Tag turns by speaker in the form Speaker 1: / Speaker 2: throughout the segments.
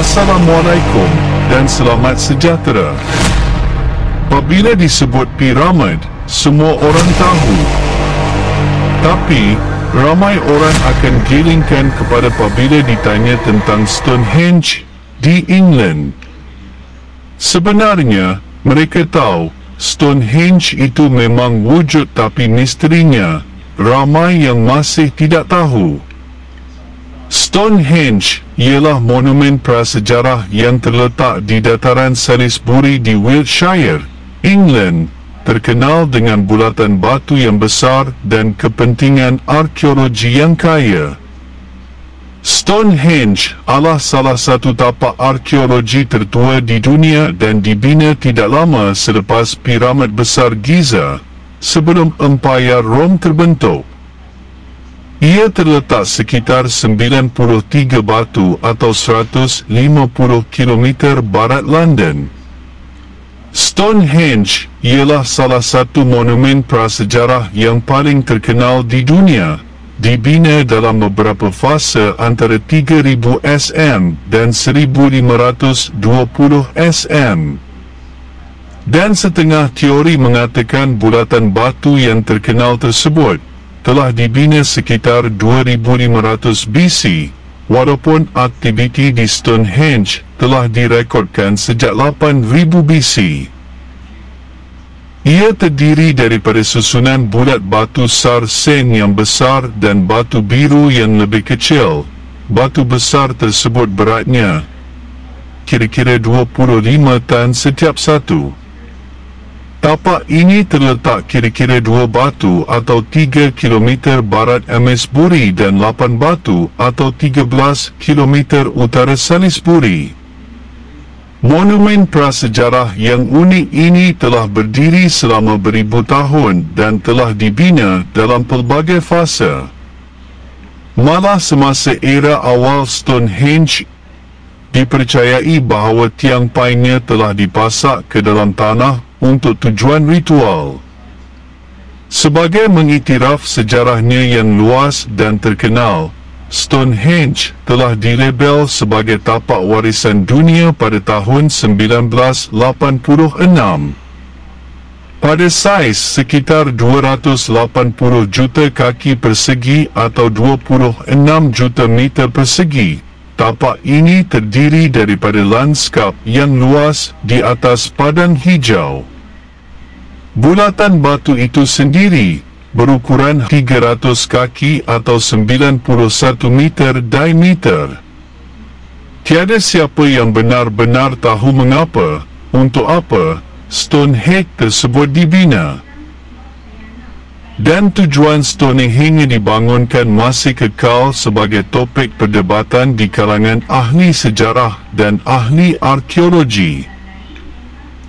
Speaker 1: Assalamualaikum dan selamat sejahtera. Apabila disebut piramid, semua orang tahu. Tapi, ramai orang akan gelingkan kepada apabila ditanya tentang Stonehenge di England. Sebenarnya, mereka tahu Stonehenge itu memang wujud, tapi misterinya ramai yang masih tidak tahu. Stonehenge ialah monumen prasejarah yang terletak di dataran Salisbury di Wiltshire, England, terkenal dengan bulatan batu yang besar dan kepentingan arkeologi yang kaya. Stonehenge adalah salah satu tapak arkeologi tertua di dunia dan dibina tidak lama selepas piramid besar Giza, sebelum Empayar Rom terbentuk. Ia terletak sekitar 93 batu atau 150 km barat London. Stonehenge ialah salah satu monumen prasejarah yang paling terkenal di dunia, dibina dalam beberapa fasa antara 3000 SM dan 1520 SM. Dan setengah teori mengatakan bulatan batu yang terkenal tersebut telah dibina sekitar 2500 BC, walaupun aktiviti di Stonehenge telah direkodkan sejak 8000 BC. Ia terdiri daripada susunan bulat batu sarsen yang besar dan batu biru yang lebih kecil. Batu besar tersebut beratnya kira-kira 25 tan setiap satu. Tapak ini terletak kira-kira 2 batu atau 3 km barat Amesbury dan 8 batu atau 13 km utara Salisbury. Monumen prasejarah yang unik ini telah berdiri selama beribu tahun dan telah dibina dalam pelbagai fasa. Malah semasa era awal Stonehenge, dipercayai bahawa tiang paingnya telah dipasak ke dalam tanah untuk tujuan ritual. Sebagai mengiktiraf sejarahnya yang luas dan terkenal, Stonehenge telah dilabel sebagai tapak warisan dunia pada tahun 1986. Pada saiz sekitar 280 juta kaki persegi atau 26 juta meter persegi, tapak ini terdiri daripada landskap yang luas di atas padang hijau. Bulatan batu itu sendiri berukuran 300 kaki atau 91 meter diameter. Tiada siapa yang benar-benar tahu mengapa, untuk apa, Stonehenge tersebut dibina. Dan tujuan Stonehenge dibangunkan masih kekal sebagai topik perdebatan di kalangan ahli sejarah dan ahli arkeologi.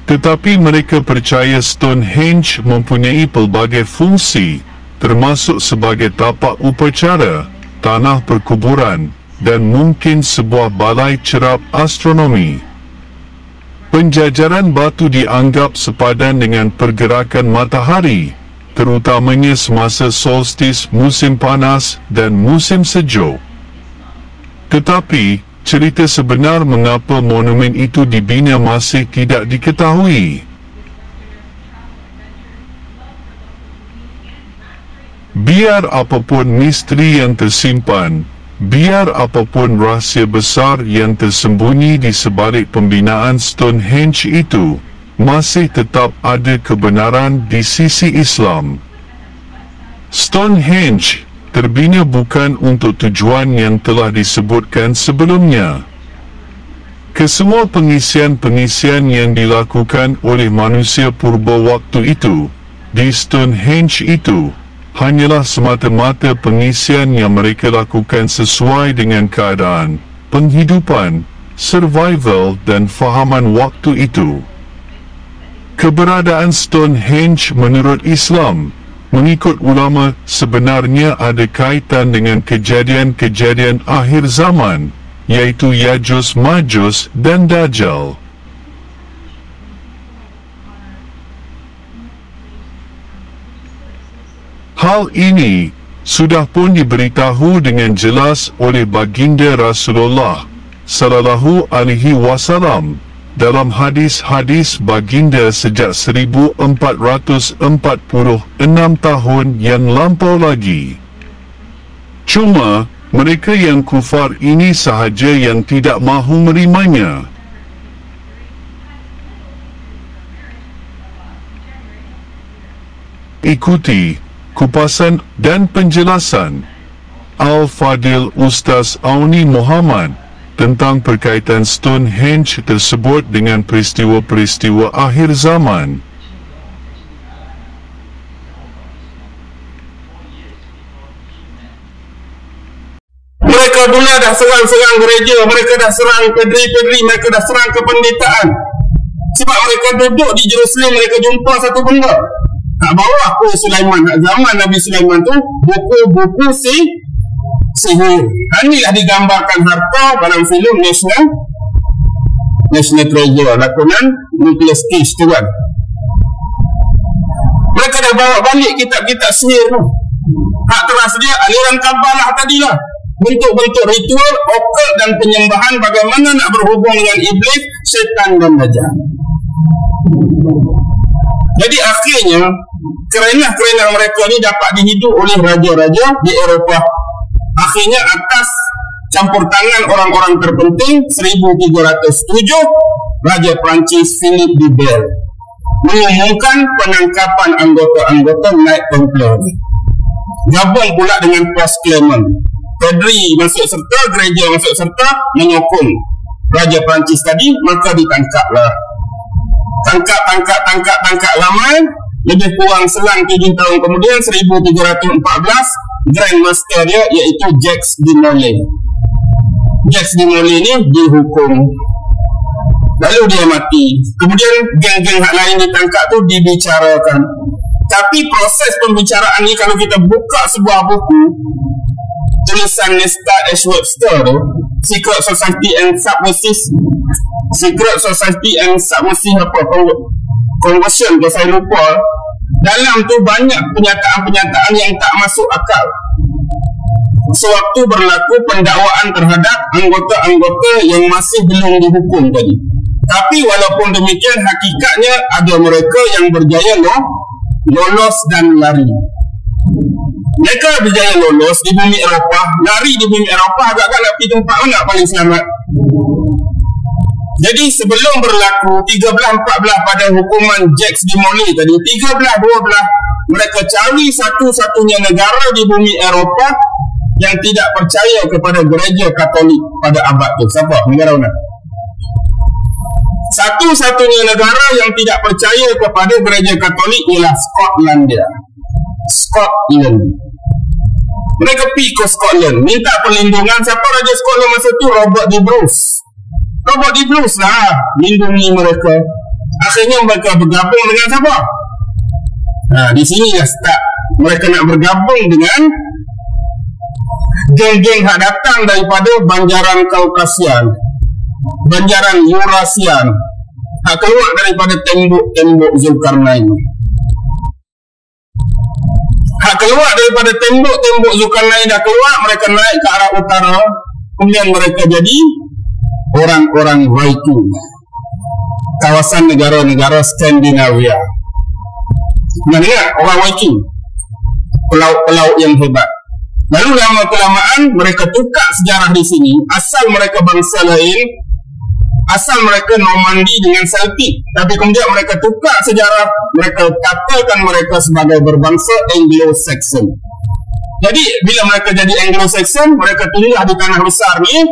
Speaker 1: Tetapi mereka percaya Stonehenge mempunyai pelbagai fungsi, termasuk sebagai tapak upacara, tanah perkuburan, dan mungkin sebuah balai cerap astronomi. Penjajaran batu dianggap sepadan dengan pergerakan matahari, terutamanya semasa solstis musim panas dan musim sejuk. Tetapi, cerita sebenar mengapa monumen itu dibina masih tidak diketahui. Biar apapun misteri yang tersimpan, biar apapun rahsia besar yang tersembunyi di sebalik pembinaan Stonehenge itu, masih tetap ada kebenaran di sisi Islam. Stonehenge terbina bukan untuk tujuan yang telah disebutkan sebelumnya. Kesemua pengisian-pengisian yang dilakukan oleh manusia purba waktu itu di Stonehenge itu hanyalah semata-mata pengisian yang mereka lakukan sesuai dengan keadaan, penghidupan, survival dan fahaman waktu itu. Keberadaan Stonehenge menurut Islam, mengikut ulama, sebenarnya ada kaitan dengan kejadian-kejadian akhir zaman, iaitu Yajuj Majuj dan Dajjal. Hal ini sudah pun diberitahu dengan jelas oleh baginda Rasulullah sallallahu alaihi wasallam dalam hadis-hadis baginda sejak 1446 tahun yang lampau lagi. Cuma mereka yang kufar ini sahaja yang tidak mahu menerimanya. Ikuti kupasan dan penjelasan Al-Fadil Ustaz Auni Muhammad tentang perkaitan Stonehenge tersebut dengan peristiwa-peristiwa akhir zaman.
Speaker 2: Mereka dulu dah serang-serang gereja, mereka dah serang pedri-pedri, mereka dah serang kependetaan. Sebab mereka duduk di Jerusalem, mereka jumpa satu benda. Tak bawa ke Sulaiman, zaman Nabi Sulaiman tu, buku-buku sihir. Inilah digambarkan harta dalam filem National Treasure, lakonan Nicolas Cage tu kan. Mereka dah bawa balik kitab-kitab sihir tu. Hak teras dia aliran Kabalah tadilah. Bentuk-bentuk ritual, okult dan penyembahan bagaimana nak berhubung dengan iblis, syaitan dan dajjal. Jadi akhirnya kerenah-kerenah mereka ni dapat dihidup oleh raja-raja di Eropah. Akhirnya atas campur tangan orang-orang terpenting 1307, Raja Perancis Philip de Bell mengumumkan penangkapan anggota-anggota Knight Templar. Gabung pula dengan Pos Clement. Pedri masuk serta, gereja masuk serta, menyokong Raja Perancis tadi, maka ditangkaplah. Tangkap ramai. Lebih kurang selang 7 tahun kemudian 1314, Grand Master dia iaitu Jacques de Molay. Jacques de Molay ni dihukum, lalu dia mati. Kemudian geng-geng hak lain ditangkap tu dibicarakan. Tapi proses pembicaraan ni kalau kita buka sebuah buku tulisan Nesta Ash Webster tu, Secret Society and Subversive apa Conversion ke saya lupa. Dalam tu banyak penyataan-penyataan yang tak masuk akal sewaktu berlaku pendakwaan terhadap anggota-anggota yang masih belum dihukum tadi. Tapi walaupun demikian, hakikatnya ada mereka yang berjaya lolos dan lari. Mereka berjaya lolos di bumi Eropah, lari di bumi Eropah, agak-agak nak pergi tempat mana paling selamat. Jadi sebelum berlaku 13-14 pada hukuman Jacques de Molay tadi, 13-12 mereka cari satu-satunya negara di bumi Eropah yang tidak percaya kepada gereja Katolik pada abad itu. Siapa? Negara mana? Satu-satunya negara yang tidak percaya kepada gereja Katolik ialah Skotlandia. Scotland. Mereka pergi ke Scotland, minta perlindungan. Siapa Raja Scotland masa tu? Robert de Bruce. Robert de Bruce lah lindungi mereka. Akhirnya mereka bergabung dengan siapa? Di sini dah start. Mereka nak bergabung dengan geng-geng hak datang daripada banjaran Kaukasian, banjaran Eurasian, hak keluar daripada tembok Zulkarnain. Hak keluar daripada tembok Zulkarnain dah keluar, mereka naik ke arah utara. Kemudian mereka jadi orang-orang Viking, kawasan negara-negara Skandinavia. Ingat orang Viking, pelaut yang hebat. Lalu lama-kelamaan mereka tukar sejarah di sini. Asal mereka bangsa lain, asal mereka Normandi dengan Celtic, tapi kemudian mereka tukar sejarah. Mereka katakan mereka sebagai berbangsa Anglo-Saxon. Jadi bila mereka jadi Anglo-Saxon, mereka tinggal di tanah besar ni.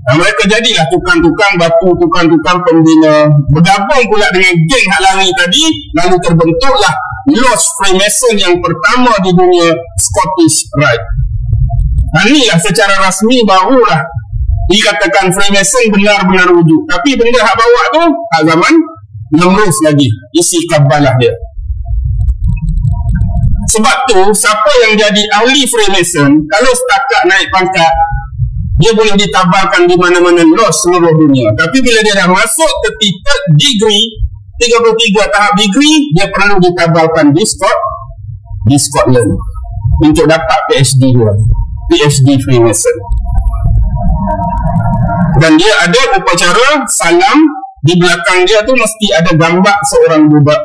Speaker 2: Mereka jadilah tukang-tukang batu, tukang-tukang pembina, bergabung pula dengan geng hak lari tadi. Lalu terbentuklah Lost Freemason yang pertama di dunia, Scottish Rite. Inilah secara rasmi barulah dikatakan Freemason benar-benar wujud. Tapi benda hak bawa tu hak zaman Namrus lagi, isi Kabalah dia. Sebab tu siapa yang jadi ahli Freemason, kalau setakat naik pangkat, dia boleh ditabarkan di mana-mana lost seluruh dunia. Tapi bila dia dah masuk ke titik degree 33 tahap degree, dia perlu ditabarkan di Scotland untuk dapat PhD dia, PhD Freemason. Dan dia ada upacara salam, di belakang dia tu mesti ada gambar seorang budak.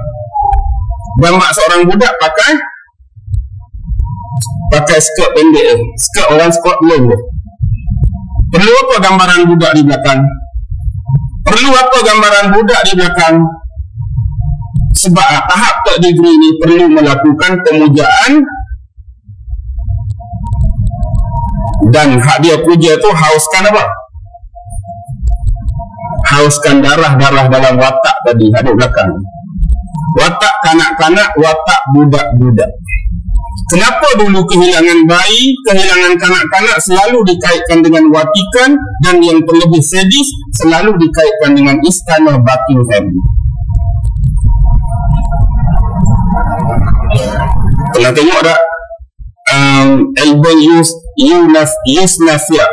Speaker 2: Gambar seorang budak pakai skirt pendek, skirt orang Scotland. Perlu apa gambaran budak di belakang? Perlu apa gambaran budak di belakang? Sebab tahap third degree ni perlu melakukan pemujaan, dan hak dia puja tu hauskan apa? Hauskan darah-darah dalam watak tadi, ada belakang. Watak kanak-kanak, watak budak-budak. Kenapa dulu kehilangan bayi, kehilangan kanak-kanak selalu dikaitkan dengan Vatikan, dan yang terlebih sedis selalu dikaitkan dengan istana Buckingham? Pernah tengok tak album Yugoslavia,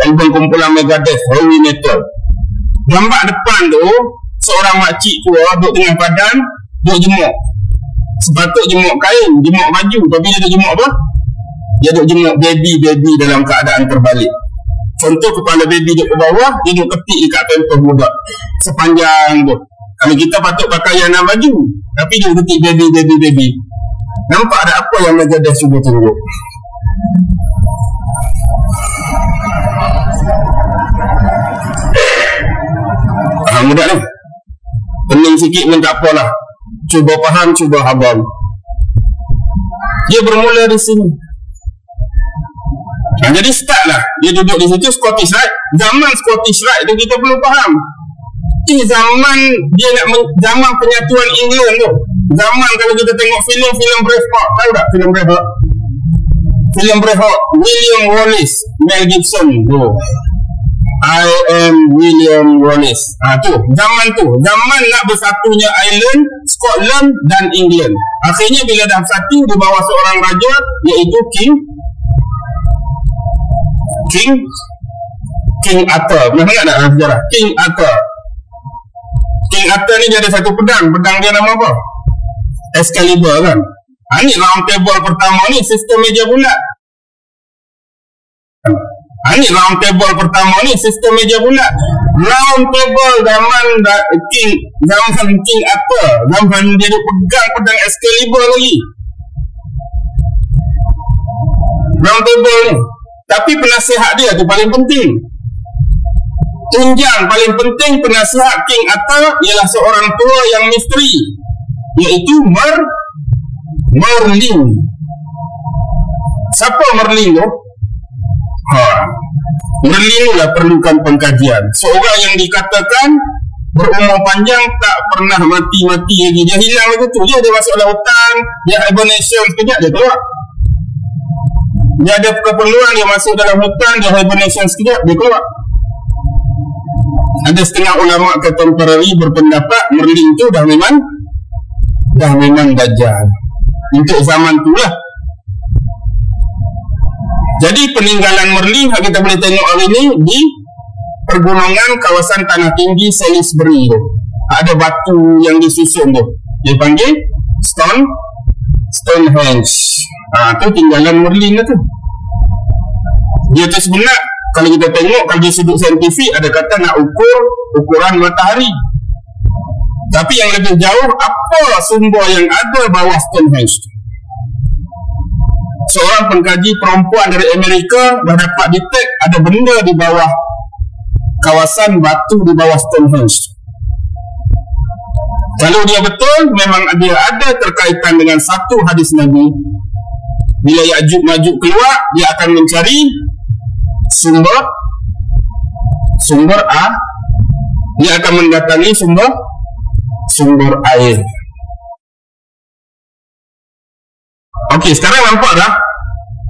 Speaker 2: album kumpulan Megadeth, Heavy Metal? Gambar depan tu seorang makcik tua duduk tengah padan, duduk jemuk. Sepatut jemuk kain, jemuk baju, tapi dia duduk jemuk apa? Dia duduk jemuk baby dalam keadaan terbalik. Contoh, kepala baby duduk ke bawah, dia duduk ketik dekat pempek budak sepanjang tu. Kalau kita patut pakai yang baju, tapi dia ketik baby. Nampak ada apa yang Megadeth cuba tunjuk? Faham budak ni? Pening sikit pun tak apalah. Cuba faham, cuba habam. Dia bermula di sini. Jadi start lah. Dia duduk di situ, Scottish Rite. Zaman Scottish Rite tu kita perlu faham. Ini zaman dia zaman penyatuan England tu. Zaman kalau kita tengok filem Braveheart, tahu tak filem Braveheart? Filem Braveheart, William Wallace, Mel Gibson tu. I am William Wallace. Tu zaman nak bersatunya Ireland, Scotland dan England. Akhirnya bila dah satu di bawah seorang raja, iaitu King Arthur. Pernah dengar tak sejarah King Arthur? King Arthur ni dia ada satu pedang dia nama apa? Excalibur kan. Ni round table pertama ni sistem meja bulat. Ni round table pertama ni sistem meja bulat. Round table zaman King Arthur, zaman dia pegang pedang Excalibur lagi. Round table ni. Tapi penasihat dia tu paling penting. Tunjang paling penting penasihat King Arthur ialah seorang tua yang misteri, iaitu Merlin. Siapa Merlin tu? Merlin lah perlukan pengkajian. Seorang yang dikatakan berumur panjang, tak pernah mati-mati lagi. Dia hilang lagu tu je. Dia masuk lautan, dia hibernation sekejap dia keluar. Dia ada keperluan, dia masuk dalam hutan, dia hibernation sekejap dia keluar. Ada setengah ulama contemporary berpendapat Merlin tu dah memang dajjal untuk zaman tu lah. Jadi peninggalan Merlin kita boleh tengok hari ni di pergunungan kawasan tanah tinggi Salisbury tu. Ada batu yang disusun tu, dia panggil Stonehenge. Tu tinggalan Merlin lah tu. Dia tu sebenar, kalau kita tengok kalau dari sudut saintifik, ada kata nak ukur ukuran matahari. Tapi yang lebih jauh, apa sumber yang ada bawah Stonehenge? Seorang pengkaji perempuan dari Amerika dah dapat detect ada benda di bawah kawasan batu di bawah Stonehenge. Kalau dia betul, memang dia ada terkaitan dengan satu hadis Nabi. Bila Ya'juj Ma'juj keluar, dia akan mencari sumber dia akan mendatangi sumber air. Okey, sekarang nampak dah.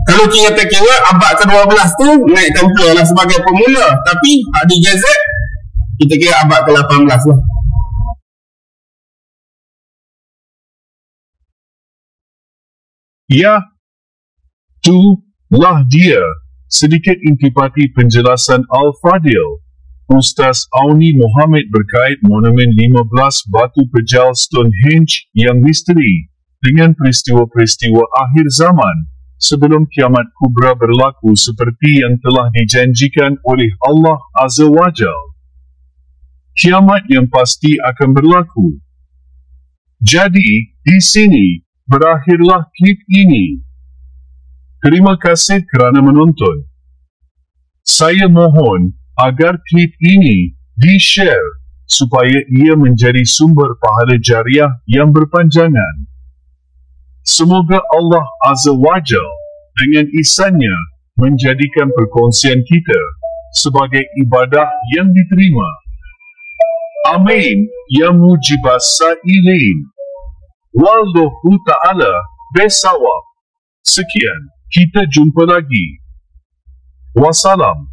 Speaker 2: Kalau kita kira abad ke-12 tu naik Templar lah sebagai pemula, tapi di Gazette kita kira abad ke-18 lah.
Speaker 1: Ya, itulah dia sedikit intipati penjelasan Al-Fadil Ustaz Auni Muhammad berkait monumen 15 batu pejal Stonehenge yang misteri dengan peristiwa-peristiwa akhir zaman sebelum kiamat kubra berlaku seperti yang telah dijanjikan oleh Allah Azza wa Jalla. Kiamat yang pasti akan berlaku. Jadi, di sini berakhirlah klip ini. Terima kasih kerana menonton. Saya mohon agar klip ini di-share supaya ia menjadi sumber pahala jariah yang berpanjangan. Semoga Allah Azza wa Jalla dengan ihsannya menjadikan perkongsian kita sebagai ibadah yang diterima. Amin ya mujibas sa'ilin. Wallahu ta'ala besawab. Sekian, kita jumpa lagi. Wassalam.